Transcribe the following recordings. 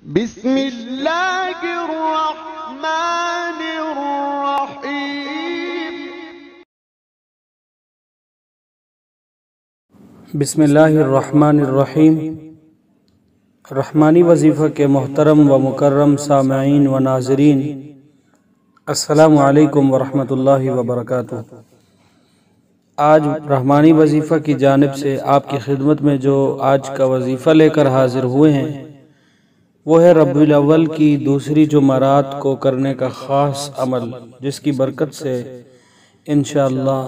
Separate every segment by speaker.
Speaker 1: بسم اللہ الرحمن الرحیم۔
Speaker 2: بسم اللہ الرحمن الرحیم۔ رحمانی وظیفہ کے محترم و مکرم سامعین و ناظرین، السلام علیکم ورحمۃ اللہ وبرکاتہ۔ آج رحمانی وظیفہ کی جانب سے آپ کی خدمت میں جو آج کا وظیفہ لے کر حاضر ہوئے ہیں وہ ہے ربیع الاول کی دوسری جمعرات کو کرنے کا خاص عمل، جس کی برکت سے انشاءاللہ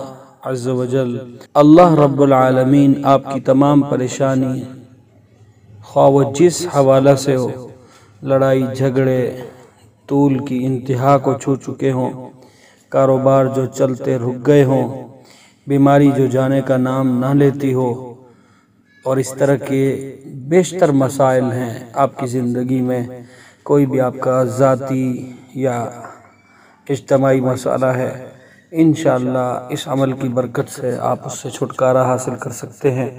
Speaker 2: عز و جل اللہ رب العالمین آپ کی تمام پریشانی خواہ وہ جس حوالہ سے ہو، لڑائی جھگڑے طول کی انتہا کو چھو چکے ہوں، کاروبار جو چلتے رک گئے ہوں، بیماری جو جانے کا نام نہ لیتی ہو، اور اس طرح کے بیشتر مسائل ہیں آپ کی زندگی میں، کوئی بھی آپ کا ذاتی یا اجتماعی مسئلہ ہے، انشاءاللہ اس عمل کی برکت سے آپ اس سے چھٹکارا حاصل کر سکتے ہیں،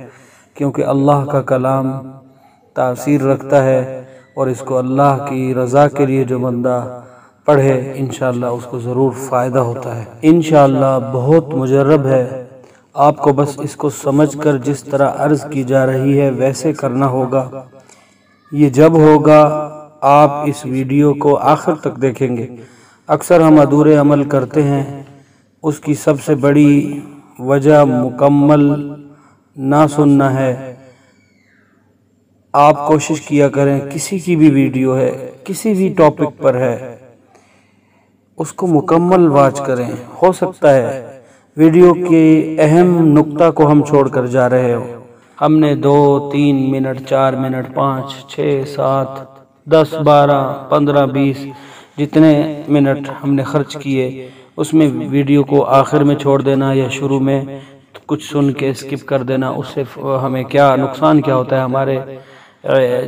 Speaker 2: کیونکہ اللہ کا کلام تاثیر رکھتا ہے، اور اس کو اللہ کی رضا کے لیے جو بندہ پڑھے انشاءاللہ اس کو ضرور فائدہ ہوتا ہے۔ انشاءاللہ بہت مجرب ہے، آپ کو بس اس کو سمجھ کر جس طرح عرض کی جا رہی ہے ویسے کرنا ہوگا۔ یہ جب ہوگا آپ اس ویڈیو کو آخر تک دیکھیں گے۔ اکثر ہم ادھورے عمل کرتے ہیں، اس کی سب سے بڑی وجہ مکمل نہ سننا ہے۔ آپ کوشش کیا کریں، کسی کی بھی ویڈیو ہے، کسی بھی ٹاپک پر ہے، اس کو مکمل واچ کریں۔ ہو سکتا ہے ویڈیو کے اہم نقطہ کو ہم چھوڑ کر جا رہے ہو، ہم نے 2 3 منٹ 4 منٹ 5 6 7 10 12 15 20 جتنے منٹ ہم نے خرچ کیے، اس میں ویڈیو کو آخر میں چھوڑ دینا یا شروع میں کچھ سن کے اسکپ کر دینا، اس سے ہمیں کیا نقصان کیا ہوتا ہے، ہمارے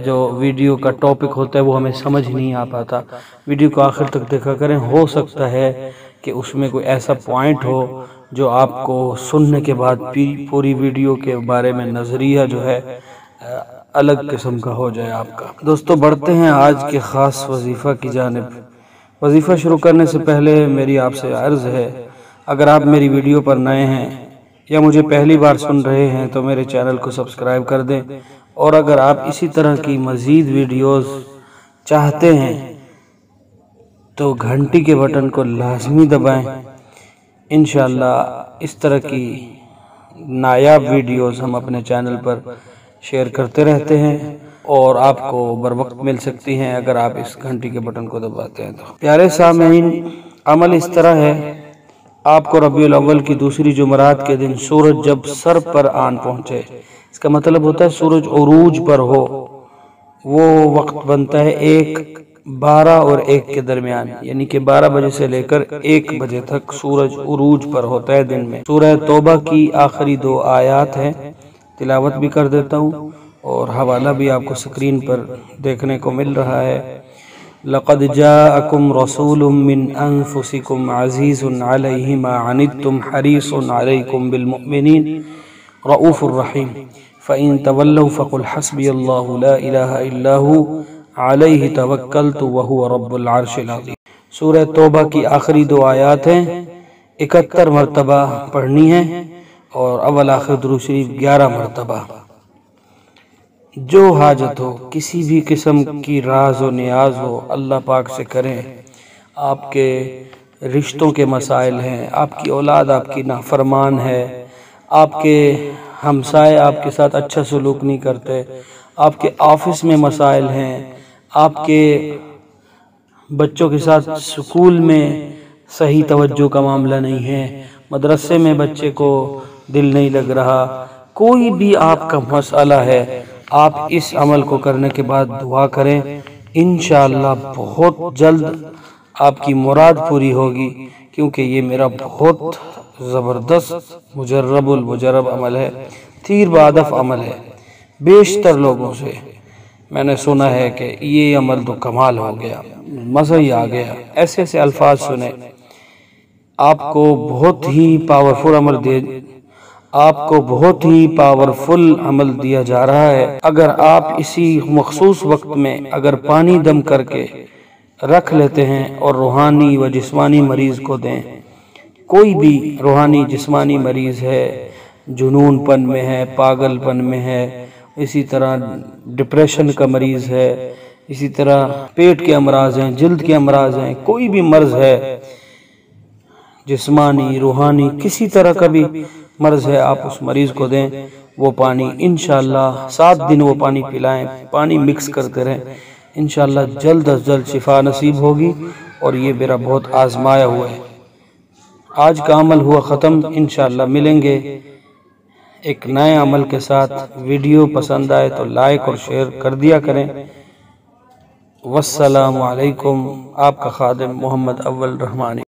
Speaker 2: جو ویڈیو کا ٹاپک ہوتا ہے وہ ہمیں سمجھ نہیں آ پاتا۔ ویڈیو کو آخر تک دیکھا کریں، ہو سکتا ہے کہ اس میں کوئی ایسا پوائنٹ ہو جو آپ کو سننے کے بعد پوری ویڈیو کے بارے میں نظریہ جو ہے الگ قسم کا ہو جائے آپ کا۔ دوستو بڑھتے ہیں آج کے خاص وظیفہ کی جانب۔ وظیفہ شروع کرنے سے پہلے میری آپ سے عرض ہے، اگر آپ میری ویڈیو پر نئے ہیں یا مجھے پہلی بار سن رہے ہیں تو میرے چینل کو سبسکرائب کر دیں، اور اگر آپ اسی طرح کی مزید ویڈیوز چاہتے ہیں تو گھنٹی کے بٹن کو لازمی دبائیں۔ انشاءاللہ اس طرح کی نایاب ویڈیوز ہم اپنے چینل پر شیئر کرتے رہتے ہیں اور آپ کو بر وقت مل سکتی ہیں اگر آپ اس گھنٹی کے بٹن کو دباتے ہیں تو۔ پیارے سامعین، عمل اس طرح ہے، آپ کو ربیع الاول کی دوسری جمعرات کے دن سورج جب سر پر آن پہنچے، اس کا مطلب ہوتا ہے سورج عروج پر ہو، وہ وقت بنتا ہے 12 اور 1 کے درمیان، یعنی کہ 12 بجے سے لے کر 1 بجے تک سورج عروج پر ہوتا ہے دن میں۔ سورہ توبہ کی آخری 2 آیات ہیں، تلاوت بھی کر دیتا ہوں اور حوالہ بھی آپ کو سکرین پر دیکھنے کو مل رہا ہے۔ لَقَدْ جَاءَكُمْ رَسُولٌ مِّنْ أَنفُسِكُمْ عَزِيزٌ عَلَيْهِ مَا عَنِتُّمْ حَرِيصٌ عَلَيْكُمْ بِالْمُؤْمِنِينَ رَءُوفٌ رَحِيمٌ فَإِن تَوَلَّوْا فَقُلْ حَسْبِيَ اللَّهُ لَا إِلَٰهَ إِلَّا هُوَ عَلَيْهِ تَوَكَّلْتُ وَهُوَ رَبُّ الْعَرْشِ الْعَظِيمِ۔ سورہ توبہ کی آخری 2 آیات ہیں، 71 مرتبہ پڑھنی ہے، اور اول آخر درود شریف 11 مرتبہ۔ جو حاجت ہو، کسی بھی قسم کی راز و نیاز ہو، اللہ پاک سے کریں۔ آپ کے رشتوں کے مسائل ہیں، آپ کی اولاد آپ کی نافرمان ہے، آپ کے ہمسائے آپ کے ساتھ اچھا سلوک نہیں کرتے، آپ کے آفس میں مسائل ہیں، آپ کے بچوں کے ساتھ سکول میں صحیح توجہ کا معاملہ نہیں ہے، مدرسے میں بچے کو دل نہیں لگ رہا، کوئی بھی آپ کا مسئلہ ہے، آپ اس عمل کو کرنے کے بعد دعا کریں، انشاءاللہ بہت جلد آپ کی مراد پوری ہوگی، کیونکہ یہ میرا بہت زبردست مجرب عمل ہے، تیر بہدف عمل ہے۔ بیشتر لوگوں سے میں نے سنا ہے کہ یہ عمل تو کمال ہو گیا، مزہ ہی آ گیا، ایسے الفاظ سنے۔ آپ کو بہت ہی پاورفل عمل آپ کو بہت ہی پاورفل عمل دیا جا رہا ہے۔ اگر آپ اسی مخصوص وقت میں اگر پانی دم کر کے رکھ لیتے ہیں اور روحانی و جسمانی مریض کو دیں، کوئی بھی روحانی جسمانی مریض ہے، جنون پن میں ہے، پاگل پن میں ہے، اسی طرح ڈپریشن کا مریض ہے، اسی طرح پیٹ کے امراض ہیں، جلد کے امراض ہیں، کوئی بھی مرض ہے جسمانی روحانی کسی طرح کا بھی مرض ہے، آپ اس مریض کو دیں وہ پانی، انشاءاللہ 7 دن وہ پانی پلائیں، پانی مکس کرتے رہیں، انشاءاللہ جلد از جلد شفا نصیب ہوگی۔ اور یہ میرا بہت آزمایا ہوا ہے، آج کا عمل ہوا ختم، انشاءاللہ ملیں گے ایک نئے عمل کے ساتھ۔ ویڈیو پسند آئے تو لائک اور شیئر کر دیا کریں۔ والسلام علیکم، آپ کا خادم محمد اول رحمانی۔